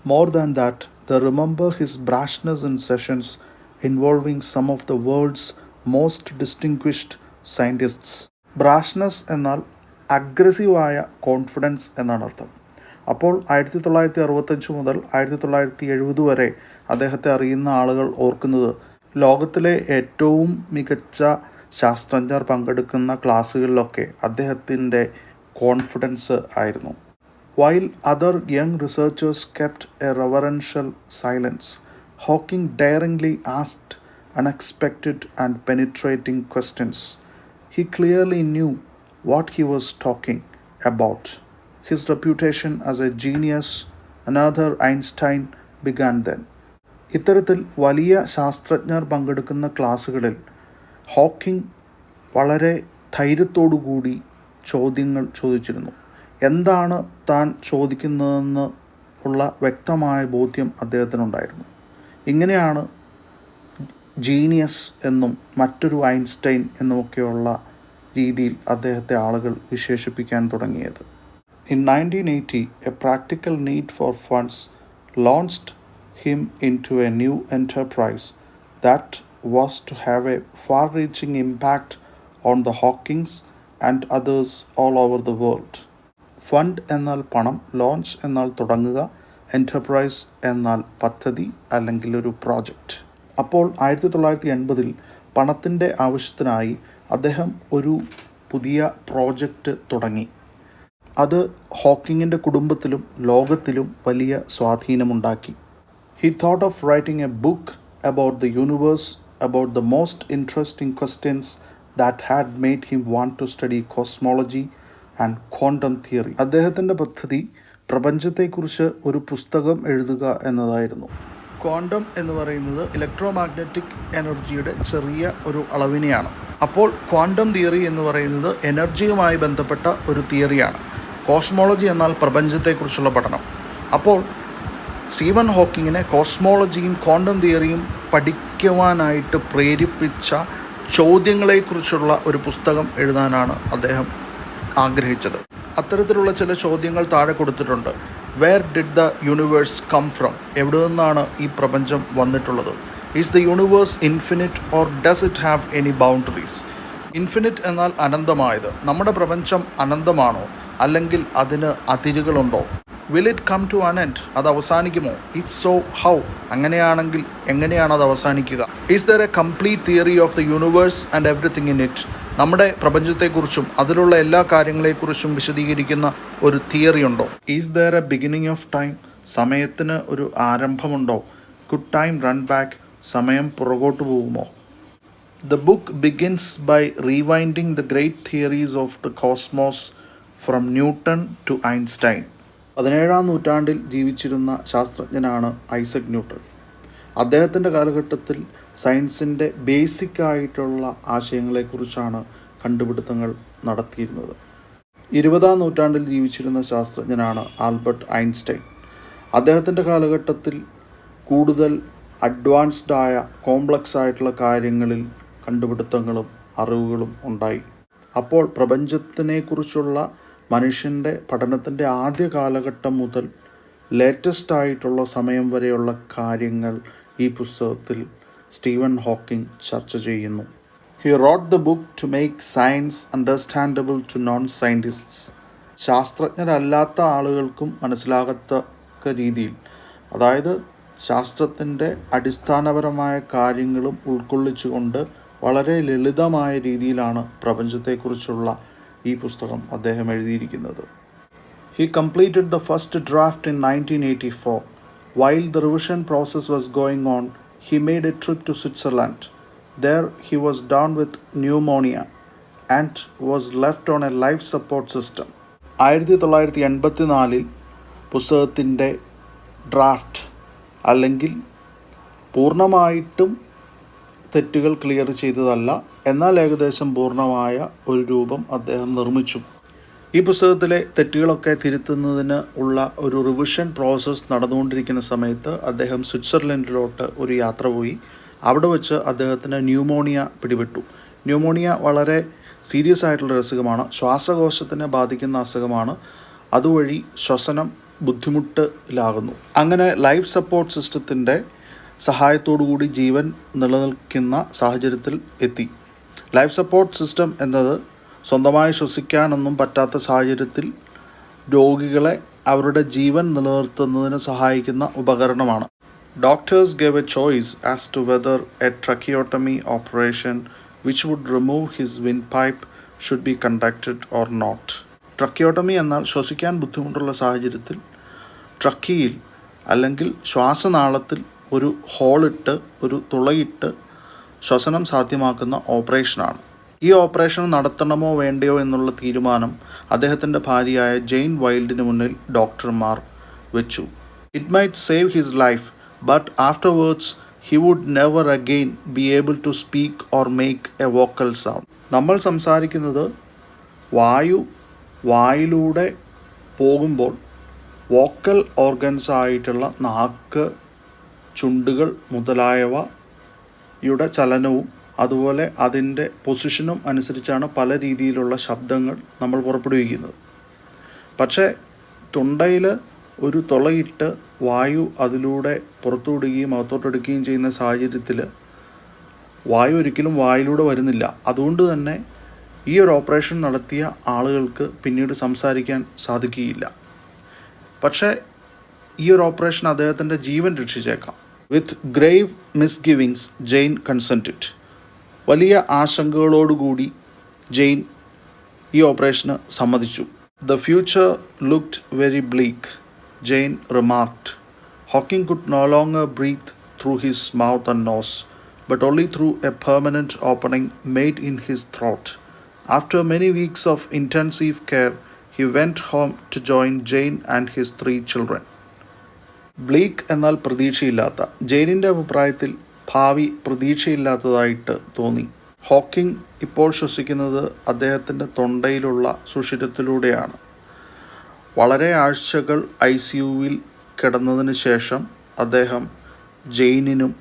More than that, they remember his brashness in sessions involving some of the world's most distinguished scientists. ബ്രാഷ്നെസ് എന്നാൽ അഗ്രസീവായ confidence എന്നാണ് അർത്ഥം. അപ്പോൾ 1965 മുതൽ 1970 വരെ അദ്ദേഹത്തെ അറിയുന്ന ആളുകൾ ഓർക്കുന്നത് ലോകത്തിലെ ഏറ്റവും മികച്ച ശാസ്ത്രജ്ഞർ പങ്കെടുക്കുന്ന ക്ലാസ്സുകളിലൊക്കെ അദ്ദേഹത്തിൻ്റെ കോൺഫിഡൻസ് ആയിരുന്നു. While other young researchers kept a reverential silence, Hawking daringly asked unexpected and penetrating questions. He clearly knew what he was talking about. His reputation as a genius, another Einstein, began then. ഇത്തരത്തിൽ വലിയ ശാസ്ത്രജ്ഞർ പങ്കെടുക്കുന്ന ക്ലാസ്സുകളിൽ Hawking വളരെ ധൈര്യത്തോടുകൂടി ചോദ്യങ്ങൾ ചോദിച്ചിരുന്നു. എന്താണ് താൻ ചോദിക്കുന്നതെന്ന് ഉള്ള വ്യക്തമായ ബോധ്യം അദ്ദേഹത്തിനുണ്ടായിരുന്നു. ഇങ്ങനെയാണ് ജീനിയസ് എന്നും മറ്റൊരു ഐൻസ്റ്റൈൻ എന്നുമൊക്കെയുള്ള രീതിയിൽ അദ്ദേഹത്തെ ആളുകൾ വിശേഷിപ്പിക്കാൻ തുടങ്ങിയത്. In 1980, a practical need for funds launched him into a new enterprise that was to have a far-reaching impact on the Hawkings and others all over the world. Fund എന്നാൽ പണം, launch എന്നാൽ തുടങ്ങുക, enterprise എന്നാൽ പദ്ധതി അല്ലെങ്കിൽ ഒരു project. അപ്പോൾ 1980 പണത്തിൻ്റെ ആവശ്യത്തിനായി അദ്ദേഹം ഒരു പുതിയ പ്രോജക്റ്റ് തുടങ്ങി. അത് ഹോക്കിങ്ങിൻ്റെ കുടുംബത്തിലും ലോകത്തിലും വലിയ സ്വാധീനമുണ്ടാക്കി. He thought of writing a book about the universe, about the most interesting questions that had made him want to study cosmology and quantum theory. അദ്ദേഹത്തിൻ്റെ പദ്ധതി പ്രപഞ്ചത്തെക്കുറിച്ച് ഒരു പുസ്തകം എഴുതുക എന്നതായിരുന്നു. ക്വാണ്ടം എന്ന് പറയുന്നത് ഇലക്ട്രോ മാഗ്നറ്റിക് എനർജിയുടെ ചെറിയ ഒരു അളവിനെയാണ്. അപ്പോൾ ക്വാണ്ടം തിയറി എന്ന് പറയുന്നത് എനർജിയുമായി ബന്ധപ്പെട്ട ഒരു തിയറിയാണ്. കോസ്മോളജി എന്നാൽ പ്രപഞ്ചത്തെക്കുറിച്ചുള്ള പഠനം. അപ്പോൾ സ്റ്റീവൻ ഹോക്കിങ്ങിനെ കോസ്മോളജിയും ക്വാണ്ടം തിയറിയും പഠിക്കുവാനായിട്ട് പ്രേരിപ്പിച്ച ചോദ്യങ്ങളെക്കുറിച്ചുള്ള ഒരു പുസ്തകം എഴുതാനാണ് അദ്ദേഹം ആഗ്രഹിച്ചത്. അത്തരത്തിലുള്ള ചില ചോദ്യങ്ങൾ താഴെ കൊടുത്തിട്ടുണ്ട്. Where did the universe come from? എവിടെ നിന്നാണ് ഈ പ്രപഞ്ചം വന്നിട്ടുള്ളത്? Is the universe infinite or does it have any boundaries? Infinite എന്നാൽ അനന്തമായത്. നമ്മുടെ പ്രപഞ്ചം അനന്തമാണോ അല്ലെങ്കിൽ അതിന് അതിരുകളുണ്ടോ? Will it come to an end? അത് അവസാനിക്കുമോ? If so how? അങ്ങനെയാണെങ്കിൽ എങ്ങനെയാണ് അത് അവസാനിക്കുക? Is there a complete theory of the universe and everything in it? നമ്മുടെ പ്രപഞ്ചത്തെക്കുറിച്ചും അതിലുള്ള എല്ലാ കാര്യങ്ങളെക്കുറിച്ചും വിശദീകരിക്കുന്ന ഒരു തിയറി ഉണ്ടോ? Is there a beginning of time? സമയത്തിന് ഒരു ആരംഭമുണ്ടോ? Could time run back? സമയം പുറകോട്ട് പോകുമോ? The book begins by rewinding the great theories of the cosmos from Newton to Einstein. 17-ാം നൂറ്റാണ്ടിൽ ജീവിച്ചിരുന്ന ശാസ്ത്രജ്ഞനാണ് ഐസക് ന്യൂട്ടൺ. അദ്ദേഹത്തിൻ്റെ കാലഘട്ടത്തിൽ സയൻസിൻ്റെ ബേസിക്കായിട്ടുള്ള ആശയങ്ങളെക്കുറിച്ചാണ് കണ്ടുപിടുത്തങ്ങൾ നടത്തിയിരുന്നത്. 20-ാം നൂറ്റാണ്ടിൽ ജീവിച്ചിരുന്ന ശാസ്ത്രജ്ഞനാണ് ആൽബർട്ട് ഐൻസ്റ്റൈൻ. അദ്ദേഹത്തിൻ്റെ കാലഘട്ടത്തിൽ കൂടുതൽ അഡ്വാൻസ്ഡായ കോംപ്ലക്സ് ആയിട്ടുള്ള കാര്യങ്ങളിൽ കണ്ടുപിടുത്തങ്ങളും അറിവുകളും ഉണ്ടായി. അപ്പോൾ പ്രപഞ്ചത്തിനെക്കുറിച്ചുള്ള മനുഷ്യൻ്റെ പഠനത്തിൻ്റെ ആദ്യ കാലഘട്ടം മുതൽ ലേറ്റസ്റ്റ് ആയിട്ടുള്ള സമയം വരെയുള്ള കാര്യങ്ങൾ ഈ പുസ്തകത്തിൽ സ്റ്റീവൻ ഹോക്കിംഗ് ചർച്ച ചെയ്യുന്നു. He wrote the book to make science understandable to non scientists. ശാസ്ത്രജ്ഞരല്ലാത്ത ആളുകൾക്കും മനസ്സിലാകത്തക്ക രീതിയിൽ, അതായത് ശാസ്ത്രത്തിൻ്റെ അടിസ്ഥാനപരമായ കാര്യങ്ങളും ഉൾക്കൊള്ളിച്ചുകൊണ്ട് വളരെ ലളിതമായ രീതിയിലാണ് പ്രപഞ്ചത്തെക്കുറിച്ചുള്ള ഈ പുസ്തകം അദ്ദേഹം എഴുതിയിരിക്കുന്നത്. He completed the first draft in 1984. While the revision process was going on, he made a trip to Switzerland. There he was down with pneumonia and was left on a life support system. 1984 പുസ്തകത്തിൻ്റെ draft അല്ലെങ്കിൽ പൂർണ്ണമായിട്ടും തെറ്റുകൾ clear ചെയ്തതല്ല, എന്നാൽ ഏകദേശം പൂർണ്ണമായ ഒരു രൂപം അദ്ദേഹം നിർമ്മിച്ചു. ഈ പുസ്തകത്തിലെ തെറ്റുകളൊക്കെ തിരുത്തുന്നതിന് ഉള്ള ഒരു റിവിഷൻ പ്രോസസ്സ് നടന്നുകൊണ്ടിരിക്കുന്ന സമയത്ത് അദ്ദേഹം സ്വിറ്റ്സർലൻഡിലോട്ട് ഒരു യാത്ര പോയി. അവിടെ വെച്ച് അദ്ദേഹത്തിന് ന്യൂമോണിയ പിടിപെട്ടു. ന്യൂമോണിയ വളരെ സീരിയസ് ആയിട്ടുള്ള അസുഖമാണ്. ശ്വാസകോശത്തിനെ ബാധിക്കുന്ന അസുഖമാണ്. അതുവഴി ശ്വസനം ബുദ്ധിമുട്ടിലാകുന്നു. അങ്ങനെ ലൈഫ് സപ്പോർട്ട് സിസ്റ്റത്തിൻ്റെ സഹായത്തോടുകൂടി ജീവൻ നിലനിൽക്കുന്ന സാഹചര്യത്തിൽ എത്തി. ലൈഫ് സപ്പോർട്ട് സിസ്റ്റം എന്നത് സ്വന്തമായി ശ്വസിക്കാനൊന്നും പറ്റാത്ത സാഹചര്യത്തിൽ രോഗികളെ അവരുടെ ജീവൻ നിലനിർത്തുന്നതിന് സഹായിക്കുന്ന ഉപകരണമാണ്. Doctors gave a choice as to whether a tracheotomy operation which would remove his windpipe should be conducted or not. ട്രക്കിയോട്ടമി എന്നാൽ ശ്വസിക്കാൻ ബുദ്ധിമുട്ടുള്ള സാഹചര്യത്തിൽ ട്രക്കിയിൽ അല്ലെങ്കിൽ ശ്വാസനാളത്തിൽ ഒരു ഹോളിട്ട് ഒരു തുളയിട്ട് ശ്വസനം സാധ്യമാക്കുന്ന ഓപ്പറേഷനാണ്. ഈ ഓപ്പറേഷൻ നടത്തണമോ വേണ്ടയോ എന്നുള്ള തീരുമാനം അദ്ദേഹത്തിൻ്റെ ഭാര്യയായ ജെയിൻ വൈൽഡിന് മുന്നിൽ ഡോക്ടർമാർ വെച്ചു. It might save his life, but afterwards he would never again be able to speak or make a vocal sound. നമ്മൾ സംസാരിക്കുന്നത് വായിലൂടെ പോകുമ്പോൾ വോക്കൽ ഓർഗൻസ് ആയിട്ടുള്ള നാക്ക്, ചുണ്ടുകൾ മുതലായവയുടെ ചലനവും അതുപോലെ അതിൻ്റെ പൊസിഷനും അനുസരിച്ചാണ് പല രീതിയിലുള്ള ശബ്ദങ്ങൾ നമ്മൾ പുറപ്പെടുവിക്കുന്നത്. പക്ഷേ തൊണ്ടയിൽ ഒരു തുളയിട്ട് വായു അതിലൂടെ പുറത്തുവിടുകയും അകത്തോട്ടെടുക്കുകയും ചെയ്യുന്ന സാഹചര്യത്തിൽ വായു ഒരിക്കലും വായിലൂടെ വരുന്നില്ല. അതുകൊണ്ട് തന്നെ ഈ ഒരു ഓപ്പറേഷൻ നടത്തിയ ആളുകൾക്ക് പിന്നീട് സംസാരിക്കാൻ സാധിക്കുകയില്ല. പക്ഷേ ഈ ഒരു ഓപ്പറേഷൻ അദ്ദേഹത്തിൻ്റെ ജീവൻ രക്ഷിച്ചേക്കാം. വിത്ത് ഗ്രേവ് മിസ്ഗിവിങ്സ് ജെയിൻ കൺസെൻറ്റഡ്. വലിയ ആശങ്കകളോടുകൂടി ജെയിൻ ഈ ഓപ്പറേഷന് സമ്മതിച്ചു. The future looked very bleak, Jane remarked. Hawking could no longer breathe through his mouth and nose, but only through a permanent opening made in his throat. After many weeks of intensive care, he went home to join Jane and his 3 children. ബ്ലീക്ക് എന്നാൽ പ്രതീക്ഷയില്ലാത്ത. ജെയിനിൻ്റെ അഭിപ്രായത്തിൽ ഭാവി പ്രതീക്ഷയില്ലാത്തതായിട്ട് തോന്നി. Hawking ഇപ്പോൾ ശ്വസിക്കുന്നത് അദ്ദേഹത്തിൻ്റെ തൊണ്ടയിലുള്ള സുഷിരത്തിലൂടെയാണ്. വളരെ ആഴ്ചകൾ ICUവിൽ കിടന്നതിന് ശേഷം അദ്ദേഹം ജെയിനിനും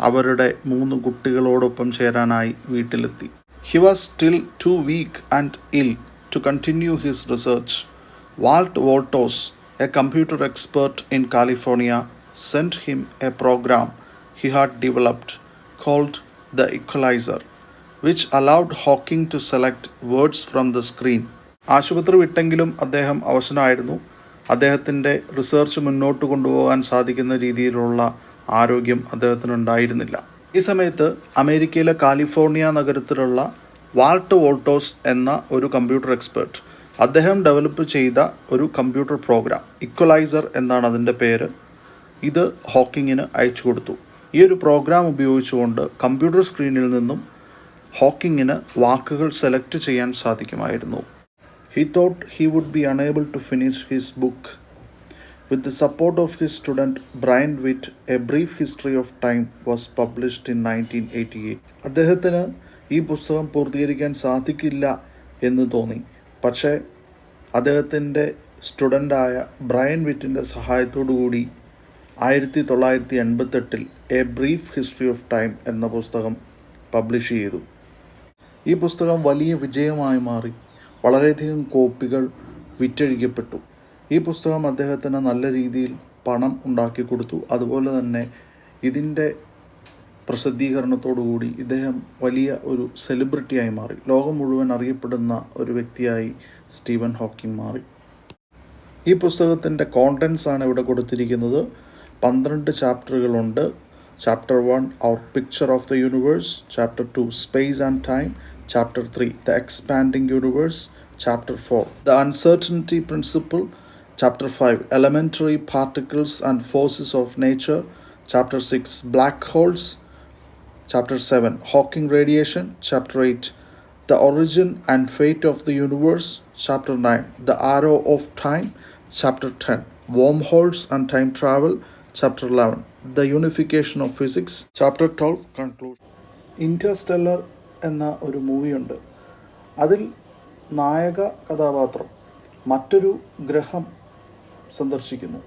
അവരുടെ 3 കുട്ടികളോടൊപ്പം ചേരാനായി വീട്ടിലെത്തി. He was still too weak and ill to continue his research. Walt Wolters, a computer expert in California, sent him a program he had developed called the Equalizer, which allowed Hawking to select words from the screen. ആശുപത്രി വിട്ടെങ്കിലും അദ്ദേഹം അവശനായിരുന്നു. അദ്ദേഹത്തിൻ്റെ research മുന്നോട്ട് കൊണ്ടുപോകാൻ സാധിക്കുന്ന രീതിയിലുള്ള ആരോഗ്യം അദ്ദേഹത്തിനുണ്ടായിരുന്നില്ല. ഈ സമയത്ത് അമേരിക്കയിലെ കാലിഫോർണിയ നഗരത്തിലുള്ള വാൾട്ട് വോൾട്ടേഴ്സ് എന്ന ഒരു കമ്പ്യൂട്ടർ എക്സ്പെർട്ട്, അദ്ദേഹം ഡെവലപ്പ് ചെയ്ത ഒരു കമ്പ്യൂട്ടർ പ്രോഗ്രാം, ഇക്വലൈസർ എന്നാണ് അതിൻ്റെ പേര്, ഇത് ഹോക്കിങ്ങിന് അയച്ചു കൊടുത്തു. ഈ ഒരു പ്രോഗ്രാം ഉപയോഗിച്ചുകൊണ്ട് കമ്പ്യൂട്ടർ സ്ക്രീനിൽ നിന്നും ഹോക്കിങ്ങിന് വാക്കുകൾ സെലക്ട് ചെയ്യാൻ സാധിക്കുമായിരുന്നു. He thought he would be unable to finish his book. With the support of his student Brian Witt, A Brief History of Time was published in 1988. അദ്ദേഹത്തിന് ഈ പുസ്തകം പൂർത്തീകരിക്കാൻ സാധിക്കില്ല എന്ന് തോന്നി. പക്ഷേ അദ്ദേഹത്തിൻ്റെ സ്റ്റുഡൻ്റായ ബ്രയൻ വിറ്റിൻ്റെ സഹായത്തോടുകൂടി 1988 A brief history of time എന്ന പുസ്തകം പബ്ലിഷ് ചെയ്തു. ഈ പുസ്തകം വലിയ വിജയമായി മാറി. വളരെയധികം കോപ്പികൾ വിറ്റഴിക്കപ്പെട്ടു. ഈ പുസ്തകം അദ്ദേഹത്തിന് നല്ല രീതിയിൽ പണം ഉണ്ടാക്കി കൊടുത്തു. അതുപോലെ തന്നെ ഇതിൻ്റെ പ്രസിദ്ധീകരണത്തോടുകൂടി ഇദ്ദേഹം വലിയ ഒരു സെലിബ്രിറ്റിയായി മാറി. ലോകം മുഴുവൻ അറിയപ്പെടുന്ന ഒരു വ്യക്തിയായി സ്റ്റീവൻ ഹോക്കിംഗ് മാറി. ഈ പുസ്തകത്തിൻ്റെ കോണ്ടൻസ് ആണ് ഇവിടെ കൊടുത്തിരിക്കുന്നത്. 12 ചാപ്റ്ററുകളുണ്ട്. Chapter 1, Our Picture of the Universe. Chapter 2, Space and Time. Chapter 3, The Expanding Universe. Chapter 4, The Uncertainty Principle. Chapter 5, Elementary Particles and Forces of Nature. Chapter 6, Black Holes. Chapter 7, Hawking Radiation. Chapter 8, The Origin and Fate of the Universe. Chapter 9, The Arrow of Time. Chapter 10, Wormholes and Time Travel. Chapter 11, The Unification of Physics. Chapter 12, Conclusion. Interstellar എന്ന ഒരു മൂവിയുണ്ട്. അതിൽ നായക കഥാപാത്രം മറ്റൊരു ഗ്രഹം സന്ദർശിക്കുന്നു.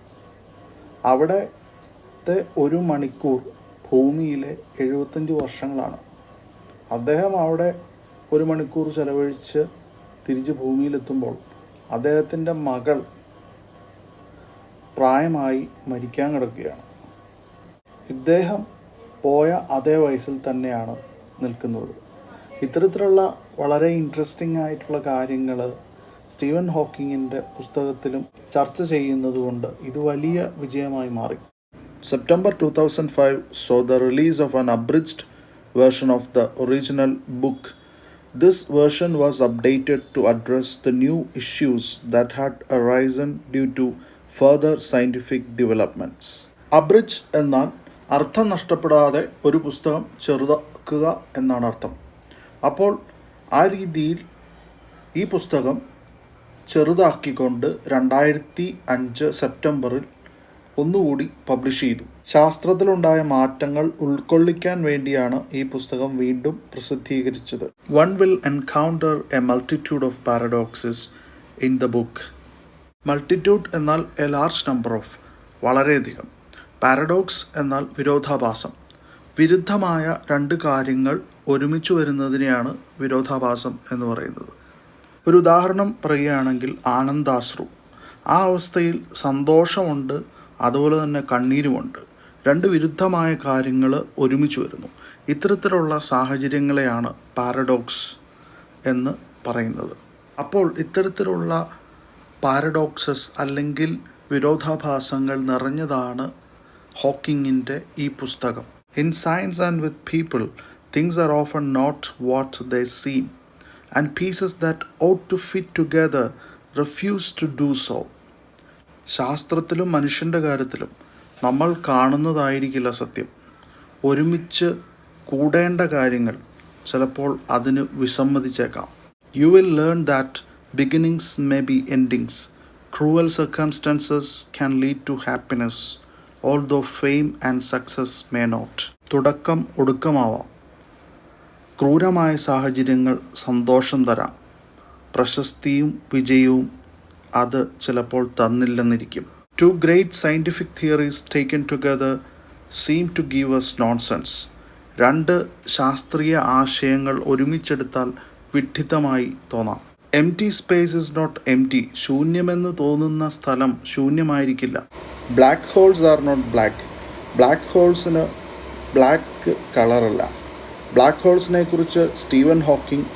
അവിടത്തെ 1 മണിക്കൂർ ഭൂമിയിലെ 75 വർഷങ്ങളാണ്. അദ്ദേഹം അവിടെ 1 മണിക്കൂർ ചെലവഴിച്ച് തിരിച്ച് ഭൂമിയിലെത്തുമ്പോൾ അദ്ദേഹത്തിൻ്റെ മകൾ പ്രായമായി മരിക്കാൻ കിടക്കുകയാണ്. ഇദ്ദേഹം പോയ അതേ വയസ്സിൽ തന്നെയാണ് നിൽക്കുന്നത്. ഇത്തരത്തിലുള്ള വളരെ ഇൻട്രസ്റ്റിംഗ് ആയിട്ടുള്ള കാര്യങ്ങൾ സ്റ്റീവൻ ഹോക്കിങ്ങിൻ്റെ പുസ്തകത്തിലും ചർച്ച ചെയ്യുന്നതുകൊണ്ട് ഇത് വലിയ വിജയമായി മാറി. September 2005 saw the release of an abridged version of the original book. This version was updated to address the new issues that had arisen due to further scientific developments. Abridge എന്നാൽ അർത്ഥം നഷ്ടപ്പെടാതെ ഒരു പുസ്തകം ചെറുതാക്കുക എന്നാണ് അർത്ഥം. അപ്പോൾ ആ രീതിയിൽ ഈ പുസ്തകം ചെറുതാക്കിക്കൊണ്ട് 2005 സെപ്റ്റംബറിൽ ഒന്നുകൂടി പബ്ലിഷ് ചെയ്തു. ശാസ്ത്രത്തിലുണ്ടായ മാറ്റങ്ങൾ ഉൾക്കൊള്ളിക്കാൻ വേണ്ടിയാണ് ഈ പുസ്തകം വീണ്ടും പ്രസിദ്ധീകരിച്ചത്. One will encounter A multitude of paradoxes in the book. Multitude എന്നാൽ എ ലാർജ് നമ്പർ ഓഫ്, വളരെയധികം. പാരഡോക്സ് എന്നാൽ വിരോധാഭാസം. വിരുദ്ധമായ രണ്ട് കാര്യങ്ങൾ ഒരുമിച്ച് വരുന്നതിനെയാണ് വിരോധാഭാസം എന്ന് പറയുന്നത്. ഒരു ഉദാഹരണം പറയുകയാണെങ്കിൽ ആനന്ദാശ്രു. ആ അവസ്ഥയിൽ സന്തോഷമുണ്ട്, അതുപോലെ തന്നെ കണ്ണീരുമുണ്ട്. രണ്ട് വിരുദ്ധമായ കാര്യങ്ങൾ ഒരുമിച്ച് വരുന്നു. ഇത്തരത്തിലുള്ള സാഹചര്യങ്ങളെയാണ് പാരഡോക്സ് എന്ന് പറയുന്നത്. അപ്പോൾ ഇത്തരത്തിലുള്ള പാരഡോക്സസ് അല്ലെങ്കിൽ വിരോധാഭാസങ്ങൾ നിറഞ്ഞതാണ് ഹോക്കിങ്ങിൻ്റെ ഈ പുസ്തകം. In science and with people things are often not what they seem and pieces that ought to fit together refuse to do so. ശാസ്ത്രത്തിലും മനുഷ്യൻ്റെ കാര്യത്തിലും നമ്മൾ കാണുന്നതായിരിക്കില്ല സത്യം. ഒരുമിച്ച് കൂടേണ്ട കാര്യങ്ങൾ ചിലപ്പോൾ അതിന് വിസമ്മതിച്ചേക്കാം. You will learn that beginnings may be endings. Cruel circumstances can lead to happiness although fame and success may not. തുടക്കം ഒടുക്കമാവാം. ക്രൂരമായ സാഹചര്യങ്ങൾ സന്തോഷം തരാം. പ്രശസ്തിയും വിജയവും അത് ചിലപ്പോൾ തന്നില്ലെന്നിരിക്കും. Two great scientific theories taken together seem to give us nonsense. രണ്ട് ശാസ്ത്രീയ ആശയങ്ങൾ ഒരുമിച്ചെടുത്താൽ വിഡ്ഢിത്തമായി തോന്നാം. Empty space is not empty. ശൂന്യമെന്ന് തോന്നുന്ന സ്ഥലം ശൂന്യമായിരിക്കില്ല. Black holes are not black. Black ഹോൾസിന് ബ്ലാക്ക് കളറല്ല. ബ്ലാക്ക് ഹോൾസിനെ കുറിച്ച് സ്റ്റീവൻ ഹോക്കിംഗ്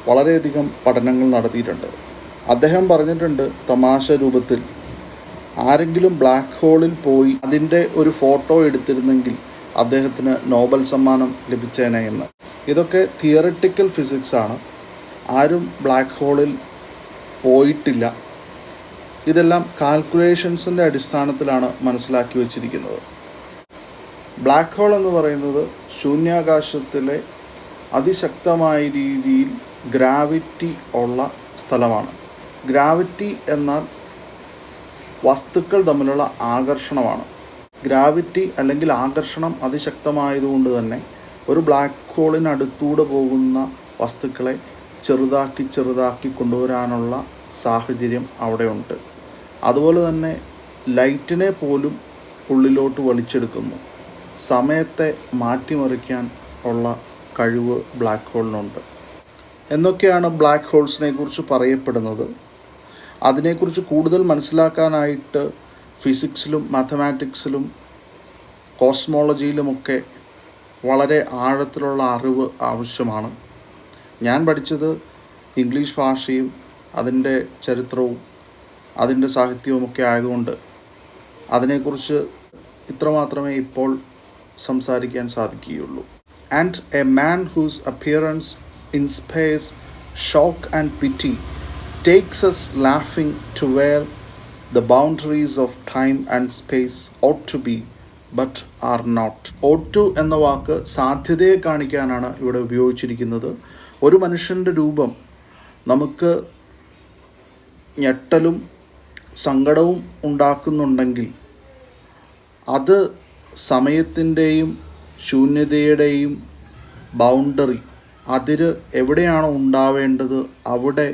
വളരെയധികം പഠനങ്ങൾ നടത്തിയിട്ടുണ്ട്. അദ്ദേഹം പറഞ്ഞിട്ടുണ്ട് തമാശ രൂപത്തിൽ, ആരെങ്കിലും ബ്ലാക്ക് ഹോളിൽ പോയി അതിൻ്റെ ഒരു ഫോട്ടോ എടുത്തിരുന്നെങ്കിൽ അദ്ദേഹത്തിന് നോബൽ സമ്മാനം ലഭിച്ചേനെ എന്ന്. ഇതൊക്കെ തിയററ്റിക്കൽ ഫിസിക്സ് ആണ്. ആരും ബ്ലാക്ക് ഹോളിൽ പോയിട്ടില്ല. ഇതെല്ലാം കാൽക്കുലേഷൻസിൻ്റെ അടിസ്ഥാനത്തിലാണ് മനസ്സിലാക്കി വച്ചിരിക്കുന്നത്. ബ്ലാക്ക് ഹോൾ എന്ന് പറയുന്നത് ശൂന്യാകാശത്തിലെ അതിശക്തമായ രീതിയിൽ ഗ്രാവിറ്റി ഉള്ള സ്ഥലമാണ്. ഗ്രാവിറ്റി എന്നാൽ വസ്തുക്കൾ തമ്മിലുള്ള ആകർഷണമാണ്. ഗ്രാവിറ്റി അല്ലെങ്കിൽ ആകർഷണം അതിശക്തമായതുകൊണ്ട് തന്നെ ഒരു ബ്ലാക്ക് ഹോളിനടുത്തൂടെ പോകുന്ന വസ്തുക്കളെ ചെറുതാക്കി കൊണ്ടുവരാനുള്ള സാഹചര്യം അവിടെയുണ്ട്. അതുപോലെ തന്നെ ലൈറ്റിനെ പോലും ഉള്ളിലോട്ട് വലിച്ചെടുക്കുന്നു. സമയത്തെ മാറ്റിമറിക്കാൻ ഉള്ള കഴിവ് ബ്ലാക്ക് ഹോളിനുണ്ട് എന്നൊക്കെയാണ് ബ്ലാക്ക് ഹോൾസിനെ കുറിച്ച് പറയപ്പെടുന്നത്. അതിനെക്കുറിച്ച് കൂടുതൽ മനസ്സിലാക്കാനായിട്ട് ഫിസിക്സിലും മാത്തമാറ്റിക്സിലും കോസ്മോളജിയിലുമൊക്കെ വളരെ ആഴത്തിലുള്ള അറിവ് ആവശ്യമാണ്. ഞാൻ പഠിച്ചത് ഇംഗ്ലീഷ് ഭാഷയും അതിൻ്റെ ചരിത്രവും അതിൻ്റെ സാഹിത്യവുമൊക്കെ ആയതുകൊണ്ട് അതിനെക്കുറിച്ച് ഇത്രമാത്രമേ ഇപ്പോൾ സംസാരിക്കാൻ സാധിക്കുകയുള്ളൂ. And a man whose appearance inspires shock and pity, takes us laughing to where the boundaries of time and space ought to be but are not. ought to എന്ന വാക്ക് സാധ്യതയെ കാണിക്കാനാണ് ഇവിടെ ഉപയോഗിച്ചിരിക്കുന്നത്. ഒരു മനുഷ്യൻ്റെ രൂപം നമുക്ക് ഞെട്ടലും സങ്കടവും ഉണ്ടാക്കുന്നുണ്ടെങ്കിൽ അത് സമയത്തിൻ്റെയും ശൂന്യതയുടെയും ബൗണ്ടറി, അതിര് എവിടെയാണോ ഉണ്ടാവേണ്ടത് അവിടെ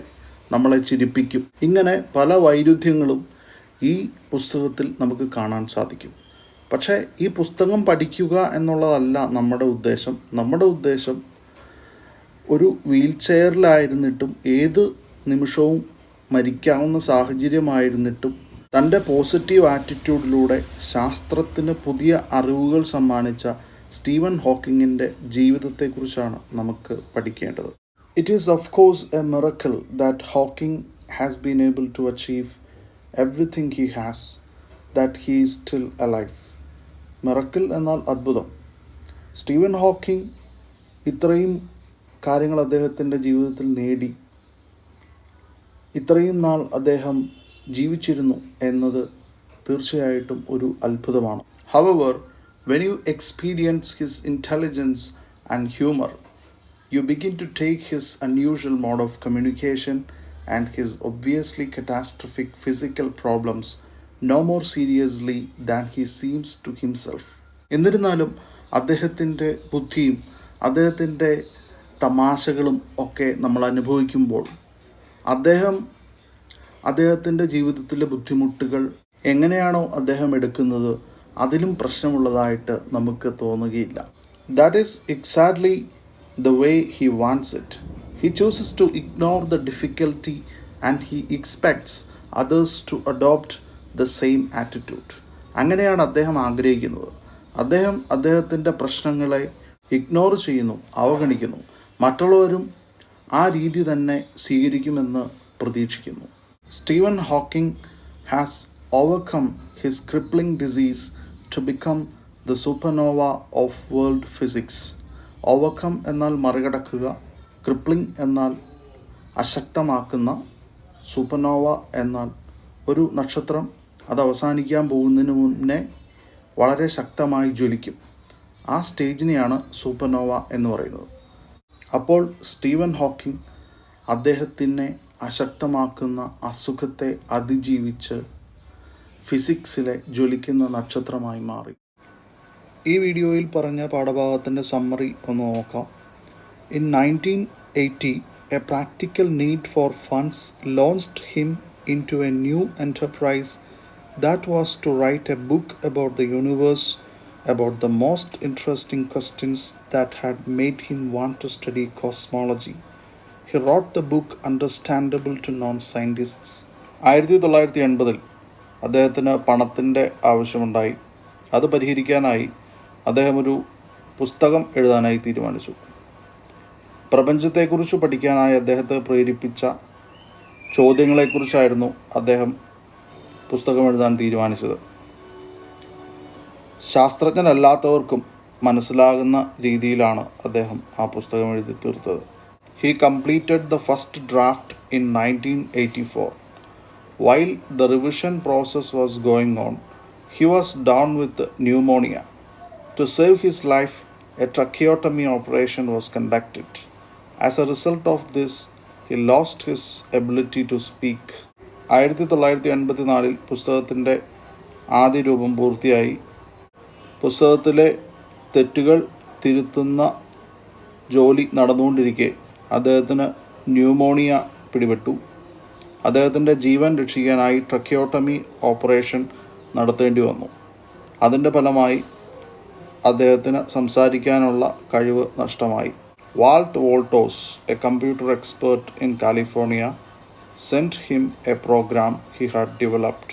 നമ്മളെ ചിരിപ്പിക്കും. ഇങ്ങനെ പല വൈരുദ്ധ്യങ്ങളും ഈ പുസ്തകത്തിൽ നമുക്ക് കാണാൻ സാധിക്കും. പക്ഷേ ഈ പുസ്തകം പഠിക്കുക എന്നുള്ളതല്ല നമ്മുടെ ഉദ്ദേശം. നമ്മുടെ ഉദ്ദേശം ഒരു വീൽ ചെയറിലായിരുന്നിട്ടും ഏത് നിമിഷവും മരിക്കാവുന്ന സാഹചര്യമായിരുന്നിട്ടും തൻ്റെ പോസിറ്റീവ് ആറ്റിറ്റ്യൂഡിലൂടെ ശാസ്ത്രത്തിന് പുതിയ അറിവുകൾ സമ്മാനിച്ച സ്റ്റീവൻ ഹോക്കിങ്ങിൻ്റെ ജീവിതത്തെക്കുറിച്ചാണ് നമുക്ക് പഠിക്കേണ്ടത്. It is of course a miracle that Hawking has been able to achieve everything he has, that he is still alive. Miracle എന്നാൽ അത്ഭുതം. സ്റ്റീവൻ ഹോക്കിംഗ് ഇത്രയും കാര്യങ്ങൾ അദ്ദേഹത്തിൻ്റെ ജീവിതത്തിൽ നേടി, ഇത്രയും നാൾ അദ്ദേഹം ജീവിച്ചിരുന്നു എന്നത് തീർച്ചയായിട്ടും ഒരു അത്ഭുതമാണ്. However, when you experience his intelligence and humor, you begin to take his unusual mode of communication and his obviously catastrophic physical problems no more seriously than he seems to himself. എന്നിരുന്നാലും അദ്ദേഹത്തിൻ്റെ ബുദ്ധിയും അദ്ദേഹത്തിൻ്റെ തമാശകളും ഒക്കെ നമ്മൾ അനുഭവിക്കുമ്പോൾ അദ്ദേഹത്തിൻ്റെ ജീവിതത്തിലെ ബുദ്ധിമുട്ടുകൾ എങ്ങനെയാണോ അദ്ദേഹം എടുക്കുന്നത് അതിലും പ്രശ്നമുള്ളതായിട്ട് നമുക്ക് തോന്നുകയില്ല. That is exactly the way he wants it. He chooses to ignore the difficulty and he expects others to adopt the same attitude. അങ്ങനെയാണ് അദ്ദേഹം ആഗ്രഹിക്കുന്നത്. അദ്ദേഹത്തിൻ്റെ പ്രശ്നങ്ങളെ ഇഗ്നോർ ചെയ്യുന്നു, അവഗണിക്കുന്നു. മറ്റുള്ളവരും ആ രീതി തന്നെ സ്വീകരിക്കുമെന്ന് പ്രതീക്ഷിക്കുന്നു. Stephen Hawking has overcome his crippling disease to become the supernova of world physics. Overcome എന്നാൽ മറികടക്കുക, crippling എന്നാൽ അശക്തമാക്കുന്ന, സൂപ്പർനോവ എന്നാൽ ഒരു നക്ഷത്രം അത് അവസാനിക്കാൻ പോകുന്നതിന് മുന്നേ വളരെ ശക്തമായി ജ്വലിക്കും. ആ സ്റ്റേജിനെയാണ് സൂപ്പർനോവ എന്ന് പറയുന്നത്. അപ്പോൾ സ്റ്റീവൻ ഹോക്കിംഗ് അദ്ദേഹത്തിനെ അശക്തമാക്കുന്ന അസുഖത്തെ അതിജീവിച്ച് ഫിസിക്സിലെ ജ്വലിക്കുന്ന നക്ഷത്രമായി മാറി. ഈ വീഡിയോയിൽ പറഞ്ഞ പാഠഭാഗത്തിൻ്റെ സമ്മറി ഒന്ന് നോക്കാം. In 1980, a practical need for funds launched him into a new enterprise that was to write a book about the universe, about the most interesting questions that had made him want to study cosmology. He wrote the book understandable to non-scientists. 1980 അദ്ദേഹത്തിന് പണത്തിൻ്റെ ആവശ്യമുണ്ടായി. അത് പരിഹരിക്കാനായി അദ്ദേഹം ഒരു പുസ്തകം എഴുതാനായി തീരുമാനിച്ചു. പ്രപഞ്ചത്തെക്കുറിച്ച് പഠിക്കാനായി അദ്ദേഹത്തെ പ്രേരിപ്പിച്ച ചോദ്യങ്ങളെക്കുറിച്ചായിരുന്നു അദ്ദേഹം പുസ്തകം എഴുതാൻ തീരുമാനിച്ചത്. ശാസ്ത്രജ്ഞനല്ലാത്തവർക്കും മനസ്സിലാകുന്ന രീതിയിലാണ് അദ്ദേഹം ആ പുസ്തകം എഴുതി തീർത്തത്. He completed the first draft in 1984. While the revision process was going on, he was down with pneumonia. To save his life, a tracheotomy operation was conducted. As a result of this, he lost his ability to speak. 1984 പുസ്തകത്തിൻ്റെ ആദ്യ രൂപം പൂർത്തിയായി. പുസ്തകത്തിലെ തെറ്റുകൾ തിരുത്തുന്ന ജോലി നടന്നുകൊണ്ടിരിക്കെ അദ്ദേഹത്തിന് pneumonia പിടിപെട്ടു. അദ്ദേഹത്തിൻ്റെ ജീവൻ രക്ഷിക്കാനായി ട്രക്കിയോട്ടമി ഓപ്പറേഷൻ നടത്തേണ്ടി വന്നു. അതിൻ്റെ ഫലമായി അദ്ദേഹത്തിന് സംസാരിക്കാനുള്ള കഴിവ് നഷ്ടമായി. Walt Woltosz, a computer expert in California, sent him a program he had developed.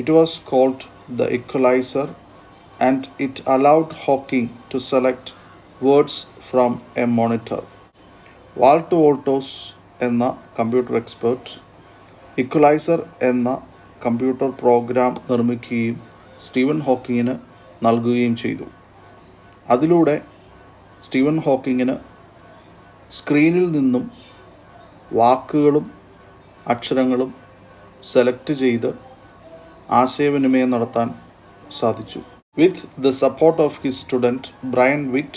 It was called the Equalizer, and it allowed Hawking to select words from a monitor. Walt Woltosz എന്ന computer expert equaliser എന്ന computer program നിർമ്മിക്കുകയും Steven ഹോക്കിങ്ങിന് നൽകുകയും ചെയ്തു. അതിലൂടെ Steven ഹോക്കിങ്ങിന് സ്ക്രീനിൽ നിന്നും വാക്കുകളും അക്ഷരങ്ങളും സെലക്ട് ചെയ്ത് ആശയവിനിമയം നടത്താൻ സാധിച്ചു. With the support of his student Brian Witt,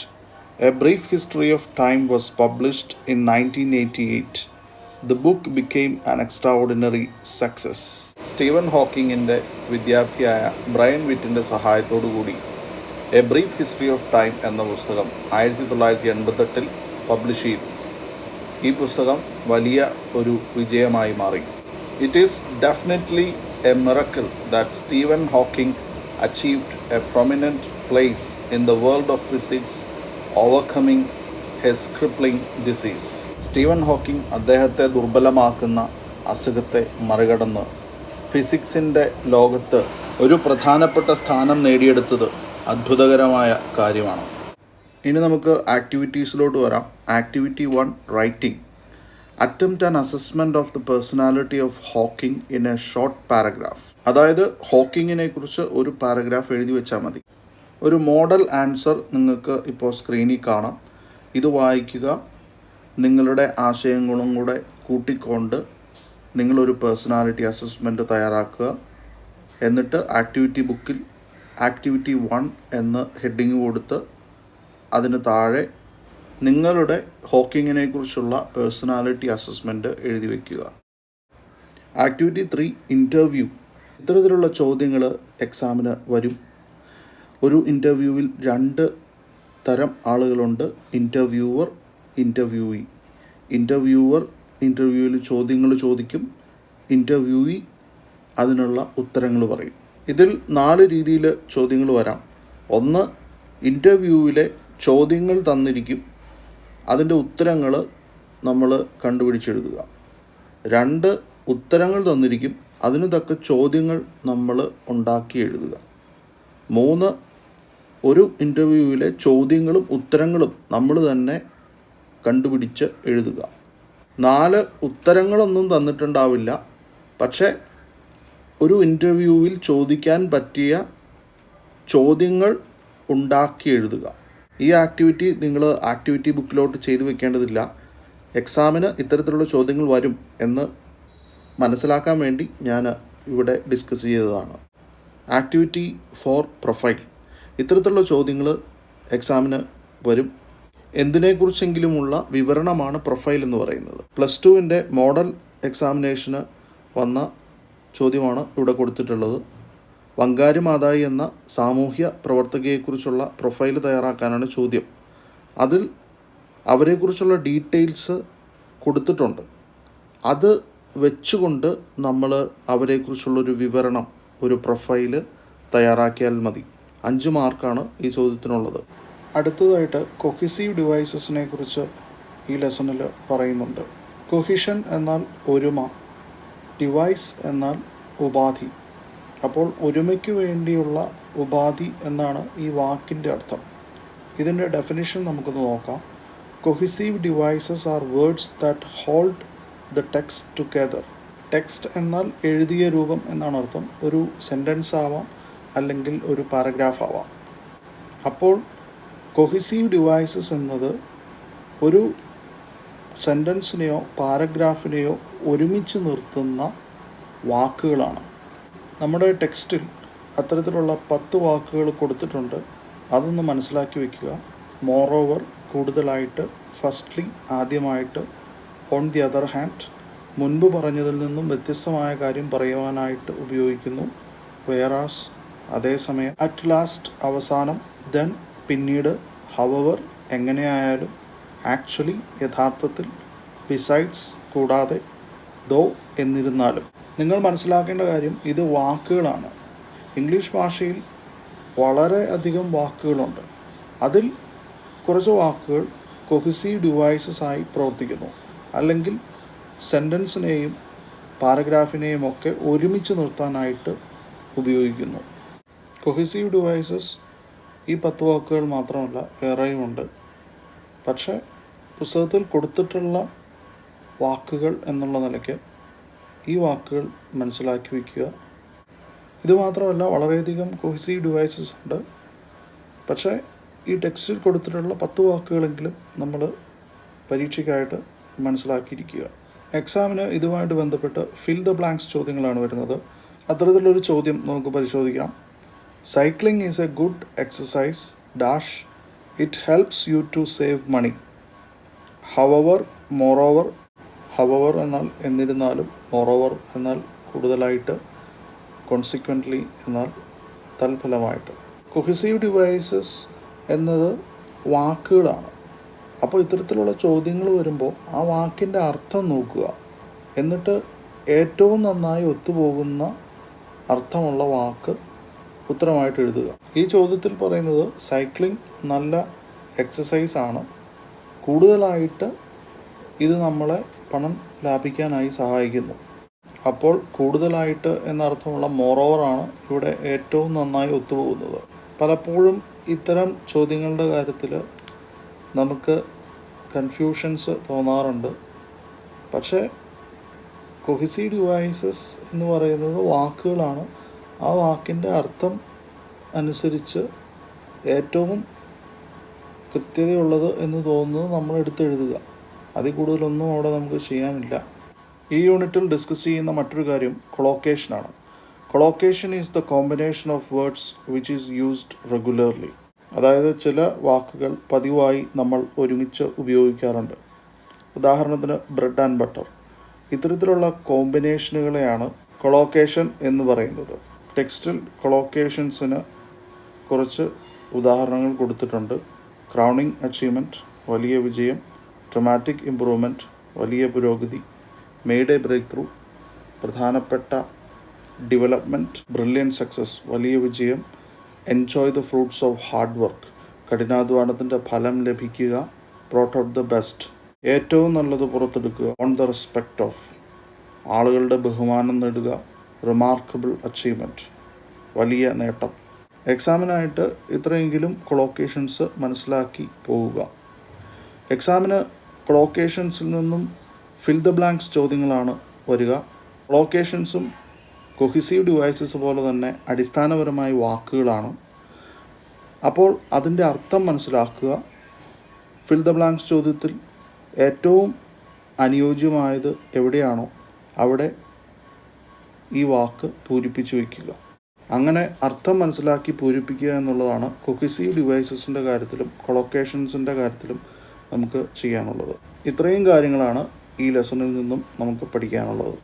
A Brief History of Time was published in 1988. The book became an extraordinary success. Steven ഹോക്കിങ്ങിൻ്റെ വിദ്യാർത്ഥിയായ ബ്രയൻ വിറ്റിൻ്റെ സഹായത്തോടുകൂടി a brief history of time എന്ന പുസ്തകം 1988 പബ്ലിഷ് ചെയ്തു. ഈ പുസ്തകം വലിയ ഒരു വിജയമായി മാറി. It is definitely A miracle that Steven Hawking achieved a prominent place in the world of physics, overcoming his crippling disease. Steven Hawking അദ്ദേഹത്തെ ദുർബലമാക്കുന്ന അസുഖത്തെ മറികടന്ന് ഫിസിക്സിൻ്റെ ലോകത്ത് ഒരു പ്രധാനപ്പെട്ട സ്ഥാനം നേടിയെടുത്തത് അത്ഭുതകരമായ കാര്യമാണ്. ഇനി നമുക്ക് ആക്ടിവിറ്റീസിലോട്ട് വരാം. Activity 1, writing. Attempt an assessment of the personality of Hawking in A short paragraph. അതായത് ഹോക്കിങ്ങിനെ കുറിച്ച് ഒരു പാരഗ്രാഫ് എഴുതി വെച്ചാൽ മതി. ഒരു മോഡൽ ആൻസർ നിങ്ങൾക്ക് ഇപ്പോൾ സ്ക്രീനിൽ കാണാം. ഇത് വായിക്കുക, നിങ്ങളുടെ ആശയങ്ങളും കൂടെ കൂട്ടിക്കൊണ്ട് നിങ്ങളൊരു പേഴ്സണാലിറ്റി അസസ്മെൻറ്റ് തയ്യാറാക്കുക. എന്നിട്ട് ആക്ടിവിറ്റി ബുക്കിൽ ആക്ടിവിറ്റി 1 എന്ന് ഹെഡിങ് കൊടുത്ത് അതിന് താഴെ നിങ്ങളുടെ ഹോക്കിങ്ങിനെ കുറിച്ചുള്ള പേഴ്സണാലിറ്റി അസസ്മെൻറ്റ് എഴുതി വയ്ക്കുക. Activity 3, interview. ഇത്തരത്തിലുള്ള ചോദ്യങ്ങൾ എക്സാമിന് വരും. ഒരു ഇൻ്റർവ്യൂവിൽ 2 തരം ആളുകളുണ്ട്: ഇൻ്റർവ്യൂവർ, ഇൻ്റർവ്യൂയി. ഇൻ്റർവ്യൂവർ ഇൻ്റർവ്യൂവിൽ ചോദ്യങ്ങൾ ചോദിക്കും, ഇൻ്റർവ്യൂയി അതിനുള്ള ഉത്തരങ്ങൾ പറയും. ഇതിൽ 4 രീതിയിൽ ചോദ്യങ്ങൾ വരാം. 1, ഇൻ്റർവ്യൂവിലെ ചോദ്യങ്ങൾ തന്നിരിക്കും, അതിൻ്റെ ഉത്തരങ്ങൾ നമ്മൾ കണ്ടുപിടിച്ചെഴുതുക. 2, ഉത്തരങ്ങൾ തന്നിരിക്കും, അതിന് തക്ക ചോദ്യങ്ങൾ നമ്മൾ ഉണ്ടാക്കി എഴുതുക. 3, ഒരു ഇൻ്റർവ്യൂവിലെ ചോദ്യങ്ങളും ഉത്തരങ്ങളും നമ്മൾ തന്നെ കണ്ടുപിടിച്ച് എഴുതുക. 4, ഉത്തരങ്ങളൊന്നും തന്നിട്ടുണ്ടാവില്ല, പക്ഷേ ഒരു ഇൻ്റർവ്യൂവിൽ ചോദിക്കാൻ പറ്റിയ ചോദ്യങ്ങൾ ഉണ്ടാക്കി എഴുതുക. ഈ ആക്ടിവിറ്റി നിങ്ങൾ ആക്ടിവിറ്റി ബുക്കിലോട്ട് ചെയ്തു വെക്കേണ്ടതില്ല. എക്സാമിന് ഇത്തരത്തിലുള്ള ചോദ്യങ്ങൾ വരും എന്ന് മനസ്സിലാക്കാൻ വേണ്ടി ഞാൻ ഇവിടെ ഡിസ്കസ് ചെയ്തതാണ്. Activity 4, profile. ഇത്തരത്തിലുള്ള ചോദ്യങ്ങൾ എക്സാമിന് വരും. എന്തിനെക്കുറിച്ചെങ്കിലുമുള്ള വിവരണമാണ് പ്രൊഫൈൽ എന്ന് പറയുന്നത്. +2 മോഡൽ എക്സാമിനേഷന് വന്ന ചോദ്യമാണ് ഇവിടെ കൊടുത്തിട്ടുള്ളത്. വങ്കാരി മാതായി എന്ന സാമൂഹ്യ പ്രവർത്തകയെക്കുറിച്ചുള്ള പ്രൊഫൈൽ തയ്യാറാക്കാനാണ് ചോദ്യം. അതിൽ അവരെക്കുറിച്ചുള്ള ഡീറ്റെയിൽസ് കൊടുത്തിട്ടുണ്ട്. അത് വെച്ചുകൊണ്ട് നമ്മൾ അവരെക്കുറിച്ചുള്ളൊരു വിവരണം, ഒരു പ്രൊഫൈല് തയ്യാറാക്കിയാൽ മതി. 5 മാർക്കാണ് ഈ ചോദ്യത്തിനുള്ളത്. അടുത്തതായിട്ട് കൊഹിസീവ് ഡിവൈസസിനെ കുറിച്ച് ഈ ലെസണിൽ പറയുന്നുണ്ട്. കൊഹിഷൻ എന്നാൽ ഒരുമ, ഡിവൈസ് എന്നാൽ ഉപാധി. അപ്പോൾ ഒരുമയ്ക്ക് വേണ്ടിയുള്ള ഉപാധി എന്നാണ് ഈ വാക്കിൻ്റെ അർത്ഥം. ഇതിൻ്റെ ഡെഫിനിഷൻ നമുക്കൊന്ന് നോക്കാം. Cohesive devices are words that hold the text together. Text എന്നാൽ എഴുതിയ രൂപം എന്നാണ് അർത്ഥം. ഒരു സെൻറ്റൻസ് ആവാം, അല്ലെങ്കിൽ ഒരു പാരഗ്രാഫ് ആവാം. അപ്പോൾ കൊഹിസീവ് ഡിവൈസസ് എന്നത് ഒരു സെൻറ്റൻസിനെയോ പാരഗ്രാഫിനെയോ ഒരുമിച്ച് നിർത്തുന്ന വാക്കുകളാണ്. നമ്മുടെ ടെക്സ്റ്റിൽ അത്തരത്തിലുള്ള 10 വാക്കുകൾ കൊടുത്തിട്ടുണ്ട്. അതൊന്ന് മനസ്സിലാക്കി വയ്ക്കുക. മോറോവർ കൂടുതലായിട്ട്, ഫസ്റ്റ്ലി ആദ്യമായിട്ട്, ഓൺ ദി അതർ ഹാൻഡ് മുൻപ് പറഞ്ഞതിൽ നിന്നും വ്യത്യസ്തമായ കാര്യം പറയുവാനായിട്ട് ഉപയോഗിക്കുന്നു. വെയറാസ് അതേസമയം, അറ്റ് ലാസ്റ്റ് അവസാനം, ദെൻ പിന്നീട്, ഹവവർ എങ്ങനെയായാലും, ആക്ച്വലി യഥാർത്ഥത്തിൽ, ബിസൈഡ്സ് കൂടാതെ, ദോ എന്നിരുന്നാലും. നിങ്ങൾ മനസ്സിലാക്കേണ്ട കാര്യം, ഇത് വാക്കുകളാണ്. ഇംഗ്ലീഷ് ഭാഷയിൽ വളരെ അധികം വാക്കുകളുണ്ട്. അതിൽ കുറച്ച് വാക്കുകൾ കൊഹിസീവ് ഡിവൈസസ് ആയി പ്രവർത്തിക്കുന്നു, അല്ലെങ്കിൽ സെൻറ്റൻസിനെയും പാരഗ്രാഫിനെയും ഒക്കെ ഒരുമിച്ച് നിർത്താനായിട്ട് ഉപയോഗിക്കുന്നു. കൊഹിസീവ് ഡിവൈസസ് ഈ 10 വാക്കുകൾ മാത്രമല്ല, വേറെയുമുണ്ട്. പക്ഷേ പുസ്തകത്തിൽ കൊടുത്തിട്ടുള്ള വാക്കുകൾ എന്നുള്ള നിലയ്ക്ക് ഈ വാക്കുകൾ മനസ്സിലാക്കി വയ്ക്കുക. ഇതുമാത്രമല്ല, വളരെയധികം കൊഹിസീവ് ഡിവൈസസ് ഉണ്ട്. പക്ഷേ ഈ ടെക്സ്റ്റിൽ കൊടുത്തിട്ടുള്ള 10 വാക്കുകളെങ്കിലും നമ്മൾ പരീക്ഷയ്ക്കായിട്ട് മനസ്സിലാക്കിയിരിക്കുക. എക്സാമിന് ഇതുമായിട്ട് ബന്ധപ്പെട്ട് ഫിൽ ദ ബ്ലാങ്ക്സ് ചോദ്യങ്ങളാണ് വരുന്നത്. അത്തരത്തിലൊരു ചോദ്യം നമുക്ക് പരിശോധിക്കാം. Cycling is a good exercise dash it helps you to save money. However, moreover. However എന്നാൽ എന്നിരുന്നാലും, മോറോവർ എന്നാൽ കൂടുതലായിട്ട്, കോൺസിക്വൻ്റ്ലി എന്നാൽ തൽഫലമായിട്ട്. കൊഹിസീവ് ഡിവൈസസ് എന്നത് വാക്കുകളാണ്. അപ്പോൾ ഇത്തരത്തിലുള്ള ചോദ്യങ്ങൾ വരുമ്പോൾ ആ വാക്കിൻ്റെ അർത്ഥം നോക്കുക. എന്നിട്ട് ഏറ്റവും നന്നായി ഒത്തുപോകുന്ന അർത്ഥമുള്ള വാക്ക് ഉത്തരമായിട്ട് എഴുതുക. ഈ ചോദ്യത്തിൽ പറയുന്നത് സൈക്ലിംഗ് നല്ല എക്സസൈസാണ്. കൂടുതലായിട്ട് ഇത് നമ്മളെ പണം ലാഭിക്കാനായി സഹായിക്കുന്നു. അപ്പോൾ കൂടുതലായിട്ട് എന്നർത്ഥമുള്ള മോറോവറാണ് ഇവിടെ ഏറ്റവും നന്നായി ഒത്തുപോകുന്നത്. പലപ്പോഴും ഇത്തരം ചോദ്യങ്ങളുടെ കാര്യത്തിൽ നമുക്ക് കൺഫ്യൂഷൻസ് തോന്നാറുണ്ട്. പക്ഷേ കൊഹിസീവ് ഡിവൈസസ് എന്ന് പറയുന്നത് വാക്കുകളാണ്. ആ വാക്കിൻ്റെ അർത്ഥം അനുസരിച്ച് ഏറ്റവും കൃത്യതയുള്ളത് എന്ന് തോന്നുന്നത് നമ്മൾ എടുത്തെഴുതുക. അതിൽ കൂടുതലൊന്നും അവിടെ നമുക്ക് ചെയ്യാനില്ല. ഈ യൂണിറ്റിൽ ഡിസ്കസ് ചെയ്യുന്ന മറ്റൊരു കാര്യം കൊളോക്കേഷനാണ്. Collocation is the combination of words which is used regularly. അതായത് ചില വാക്കുകൾ പതിവായി നമ്മൾ ഒരുമിച്ച് ഉപയോഗിക്കാറുണ്ട്. ഉദാഹരണത്തിന് ബ്രെഡ് ആൻഡ് ബട്ടർ. ഇത്തരത്തിലുള്ള കോമ്പിനേഷനുകളെയാണ് കൊളോക്കേഷൻ എന്ന് പറയുന്നത്. ടെക്സ്റ്റിൽ കൊളോക്കേഷൻസിന് കുറച്ച് ഉദാഹരണങ്ങൾ കൊടുത്തിട്ടുണ്ട്. ക്രൗണിംഗ് അച്ചീവ്മെൻറ്റ്, വലിയ വിജയം; ഡ്രമാറ്റിക് ഇംപ്രൂവ്മെൻറ്റ്, വലിയ പുരോഗതി; മെയ്ഡ് എ ബ്രേക്ക് ത്രൂ, പ്രധാനപ്പെട്ട ഡെവലപ്മെൻറ്റ്; ബ്രില്യൻ സക്സസ്, വലിയ വിജയം; enjoy the fruits of hard work, കഠിനാധ്വാനത്തിൻ്റെ ഫലം ലഭിക്കുക; ബ്രോട്ട് ഔട്ട് ദ ബെസ്റ്റ്, ഏറ്റവും നല്ലത് പുറത്തെടുക്കുക; ഓൺ ദ റെസ്പെക്റ്റ് ഓഫ്, ആളുകളുടെ ബഹുമാനം നേടുക; റിമാർക്കബിൾ അച്ചീവ്മെൻറ്റ്, വലിയ നേട്ടം. എക്സാമിനായിട്ട് ഇത്രയെങ്കിലും കൊളോക്കേഷൻസ് മനസ്സിലാക്കി പോവുക. എക്സാമിന് കൊളോക്കേഷൻസിൽ നിന്നും ഫിൽ ദ ബ്ലാങ്ക്സ് ചോദ്യങ്ങളാണ് വരിക. കൊളോക്കേഷൻസും കൊഹിസീവ് ഡിവൈസസ് പോലെ തന്നെ അടിസ്ഥാനപരമായ വാക്കുകളാണ്. അപ്പോൾ അതിൻ്റെ അർത്ഥം മനസ്സിലാക്കുക. ഫിൽ ദ ബ്ലാങ്ക്സ് ചോദ്യത്തിൽ ഏറ്റവും അനുയോജ്യമായത് എവിടെയാണോ അവിടെ ഈ വാക്ക് പൂരിപ്പിച്ചു വയ്ക്കുക. അങ്ങനെ അർത്ഥം മനസ്സിലാക്കി പൂരിപ്പിക്കുക എന്നുള്ളതാണ് കൊഹിസീവ് ഡിവൈസസിൻ്റെ കാര്യത്തിലും കൊളോക്കേഷൻസിൻ്റെ കാര്യത്തിലും നമുക്ക് ചെയ്യാനുള്ളത്. ഇത്രയും കാര്യങ്ങളാണ് ഈ ലെസണിൽ നിന്നും നമുക്ക് പഠിക്കാനുള്ളത്.